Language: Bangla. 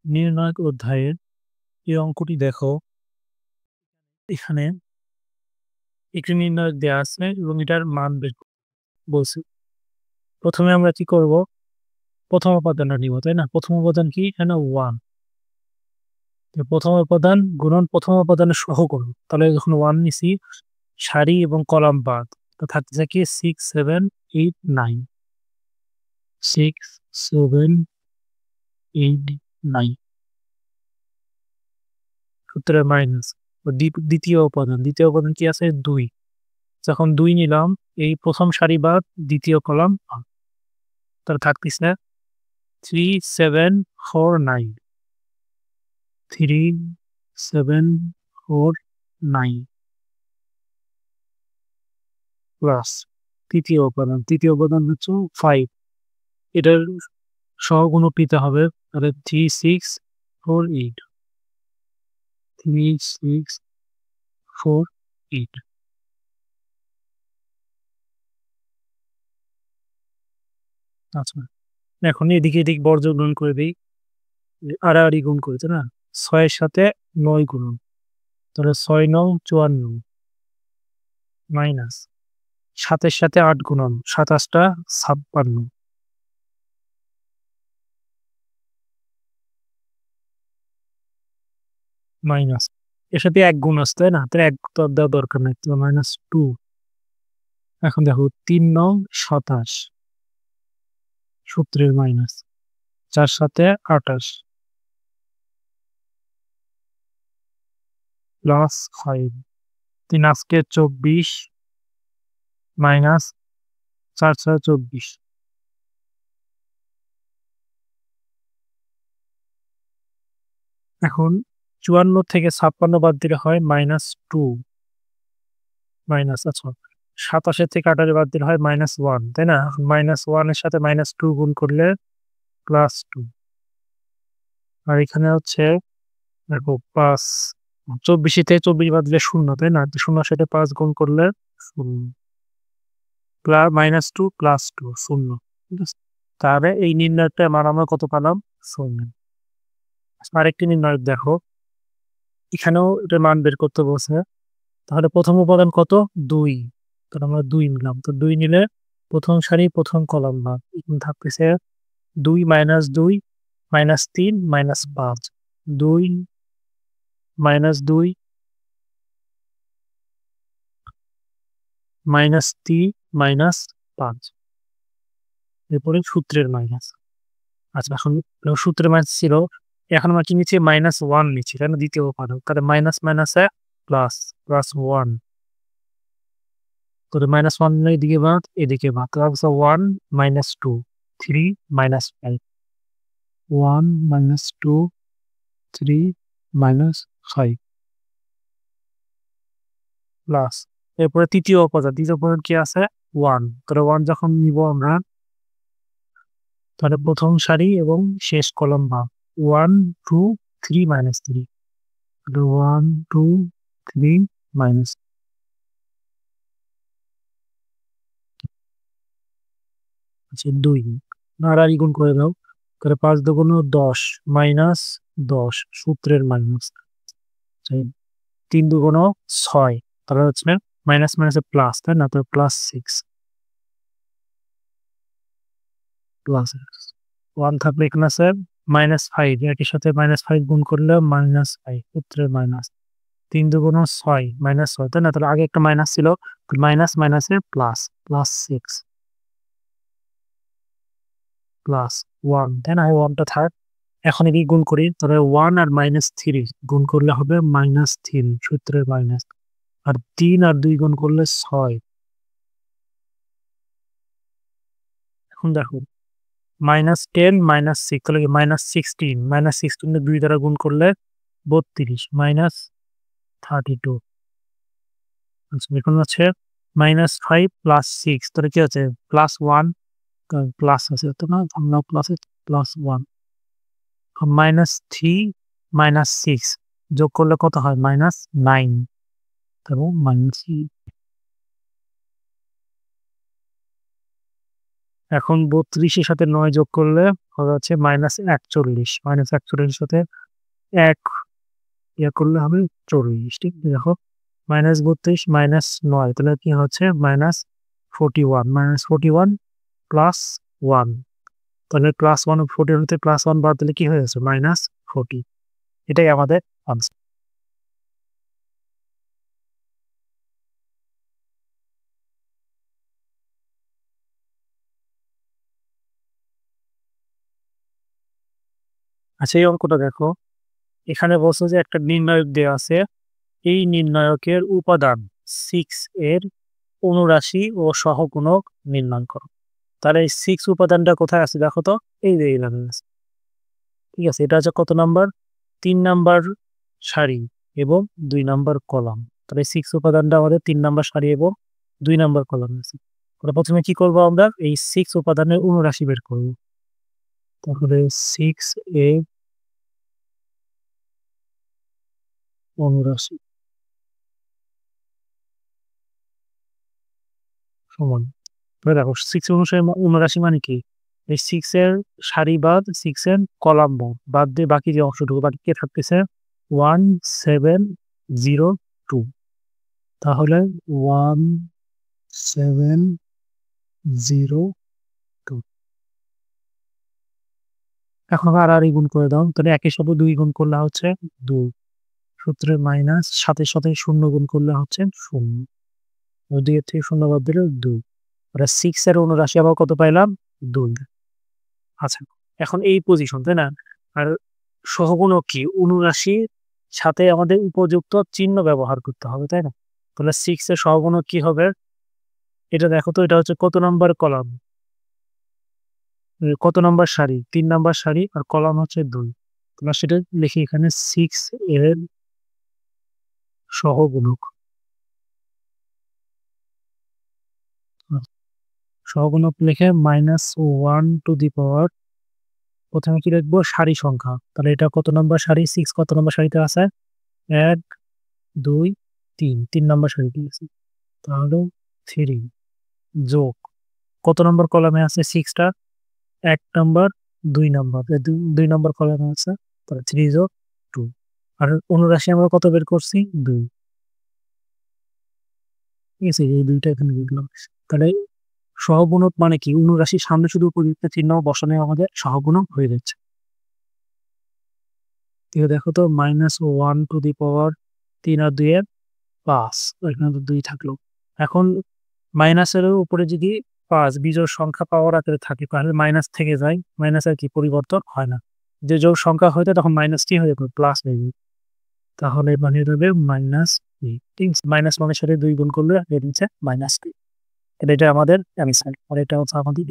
নির্ণায়ক অধ্যায়ের এই অঙ্কটি দেখো। এখানে একটি নির্ণায়ক দেয়া আছে এবং এটার মান বের বলছে। প্রথমে আমরা কি করব? প্রথম উপাদানটা নিব, তাই না? প্রথম উপাদান কি? এখানে 1। প্রথম উপাদান গুণন প্রথম উপাদানের সহগগুণ। তাহলে যখন 1 নিছি, সারি এবং কলাম বাদ, তো থাকতেছে কি 6, 7, 8, 9। 6, 7, 8, 9 সূত্রের মাইনাস। দ্বিতীয় উপাদান কি আছে? 2। যখন 2 নিলাম, এই প্রথম সারি বাদ দ্বিতীয় কলাম বাদ, তাহলে থাকতেছে 3, 7, 4, 9। 3, 7, 4, 9 প্লাস তৃতীয় উপাদান হচ্ছে 5। এটার সহগুণ পেতে হবে, তাহলে 3, 6, 4, 8। 3, 6, 4, 8। আচ্ছা, এখন এদিকে বর্জ্য গুণ করে দিই, আড়াআড়ি গুণ করেছে না, 6 এর সাথে 9 গুণন, তাহলে 6, 9, 54 মাইনাস 7 এর সাথে 8 গুণন, 27টা 56 মাইনাস এর সাথে 1 গুণ আছে, তাই না? তাহলে 1 তো দেওয়ার দরকার নাই, তো -2। এখন দেখো 3, 9, 27 সূত্রের মাইনাস, 4 সাথে 28 প্লাস 5। 3 আজকে 24 মাইনাস 4, 6, 24। এখন 54 থেকে 56 বাদ দিলে হয় -2 মাইনাস, আচ্ছা 27 থেকে 28 বাদ দিলে হয় -1, তাই না? -1 এর সাথে -2 গুণ করলে +2। আর এখানে হচ্ছে দেখো 5, 24 থেকে 24 বাদ দিলে 0, তাই না? 0 এর সাথে 5 গুণ করলে 0, -2 +2 0। ঠিক আছে? তাহলে এই নির্ণয়টা আমরা কত পেলাম? 0। আরেকটি নির্ণয় দেখো, এখানেও এটার মান বের করতে বলছে। তাহলে প্রথম উপাদান কত? 2। তাহলে আমরা 2 নিলাম। তো 2 নিলে প্রথম সারি প্রথম কলাম বাদ, এখানে থাকতেছে 2 - 2 -3 -5। 2 -2 -3 -5, এরপরে সূত্রের মাইনাস। আচ্ছা, এখন সূত্রের মাইনাস ছিল, এখন আমরা কি নিচ্ছি? -1 নিচ্ছি, তাই না? দ্বিতীয় উপাদান, তাহলে মাইনাস মাইনাসে প্লাস, +1। তো -1 নিলে এদিকে বাদ, এদিকে বাদ, তাহলে 1 - 2, 3 - 5। 1 - 2, 3 - 5 প্লাস, এরপরে তৃতীয় উপাদান কি আছে? 1। তাহলে 1 যখন নিব আমরা, তাহলে প্রথম সারি এবং শেষ কলাম বাদ, 1, 2, 3 - 3। 1, 2, 3 মাইনাস, আচ্ছা 2 নাড়াআড়ি গুণ করে দাও, তাহলে 5 দুগুণ 10 -10 সূত্রের মাইনাস। 3 দুগুণ 6, তাহলে হচ্ছে মাইনাস মাইনাসে প্লাস, তাই না? তাহলে +6 প্লাস 1 থাকলে এখানে আছে -5, একই সাথে -5 গুণ করলে -5 সূত্রের মাইনাস। 3 দুগুণ 6 -6, তাই না? তাহলে আগে একটা মাইনাস ছিল, মাইনাস মাইনাসে প্লাস, +6 প্লাস 1, তাই না? এই 1 টা থাক। এখন এদিকে গুণ করি, তাহলে 1 আর -3 গুণ করলে হবে -3 সূত্রের মাইনাস। আর 3 আর 2 গুণ করলে 6। এখন দেখো -10 -6, তাহলে কি -16, -16 2 দ্বারা গুণ করলে 32 -32। আচ্ছা, এখন আছে -5 + 6, তাহলে কি আছে? +1, প্লাস আছে তো না, আমরা প্লাস +1। -3 -6 যোগ করলে কত হয়? -9 এবং এখন 32 এর সাথে 9 যোগ করলে হবে হচ্ছে -41 -41 সাথে 1 ইয়া করলে হবে 40 ঠিক আছে? দেখো -32 -9 তাহলে কি হচ্ছে -41 -41 প্লাস 1 তাহলে +1 40 হতে +1 বাদ দিলে কি হয়ে যাচ্ছে -40 এটাই আমাদের আনসার। আচ্ছা এই অঙ্কটা দেখো, এখানে বলছে যে একটা নির্ণায়ক দেয়া আছে। এই নির্ণায়কের উপাদান 6 এর অনুরাশি ও সহগুণক নির্ণয় করো। তাহলে এই 6 উপাদানটা কোথায় আছে দেখো তো? এই যে এইখানে আছে। ঠিক আছে? এটা হচ্ছে কত নাম্বার? ৩ নাম্বার সারি এবং ২ নাম্বার কলাম। তাহলে 6 উপাদানটা আমাদের ৩ নাম্বার সারি এবং ২ নাম্বার কলামে আছে। তাহলে ১ম এ কি করব আমরা? এই 6 উপাদানের অনুরাশি বের করব। তাহলে 6 এর অনুরাশি সমান। তাহলে দেখো 6 অনুরাশি মানে কি? এই 6 এর সারি বাদ 6 এর কলাম বাদ দিয়ে বাকি যে অংশটুকু বাকি কে থাকতেছে 1702 তাহলে 1702 এখন আর গুণ করে দাও। তাহলে ১ এর সাথে ২ গুণ করলে হচ্ছে ২ সূত্রের মাইনাস ৭ এর সাথে ০ গুণ করলে হচ্ছে ০ ২ এর থেকে ০ বাদ দিলে ২ আর 6 এর অনুরাশি আবার কত পাইলাম? ২ আচ্ছা, এখন এই পজিশন, তাই না? আর সহগুণক কি? অনুরাশির সাথে আমাদের উপযুক্ত চিহ্ন ব্যবহার করতে হবে, তাই না? তাহলে 6 এর সহগুণক কি হবে? এটা দেখো তো, এটা হচ্ছে কত নাম্বার কলাম? কত নাম্বার সারি? ৩ নাম্বার সারি আর কলাম হচ্ছে ২। তোমরা সেটা লিখি এখানে 6 এর সহগুণক। সহগুণক লিখে -1 টু দি পাওয়ার প্রথমে কি লিখবো? সারি সংখ্যা। তাহলে এটা কত নাম্বার সারি? 6 কত নাম্বার সারিতে আছে? ১, ২, ৩। ৩ নাম্বার সারিতে আছে। তাহলে 3 যোগ কত নম্বর কলামে আছে 6 টা? ১ নাম্বার, ২ নাম্বার। ২ নাম্বার কলামে আছে। তাহলে 3 যোগ 2 আর অনুরাশি আমরা কত বের করছি? ২। ঠিক আছে? এই ২ টা এখানে লিখলাম। তাহলে সহগুণক মানে কি? অনুরাশির সামনে শুধু উপযুক্ত চিহ্ন বসানোই আমাদের সহগুণক হয়ে যাচ্ছে। তো দেখো তো -1 টু দি পাওয়ার ৩ আর ২ এর ৫ এখানে তো ২ থাকলো। এখন মাইনাসের উপরে যদি ৫ বিজোড় সংখ্যা পাওয়ার আকারে থাকে তাহলে মাইনাস থেকে যায়। মাইনাসের কি পরিবর্তন হয় না। যে জোড় সংখ্যা হইতো তখন মাইনাস কি হয়ে যাবে? প্লাস হয়ে যাবে। তাহলে বানিয়ে দেবে -3 ঠিক আছে? -1 এর সাথে ২ গুণ করলে বের হচ্ছে -3 এটা আমাদের অ্যান্সার। আর এটা হচ্ছে আমাদের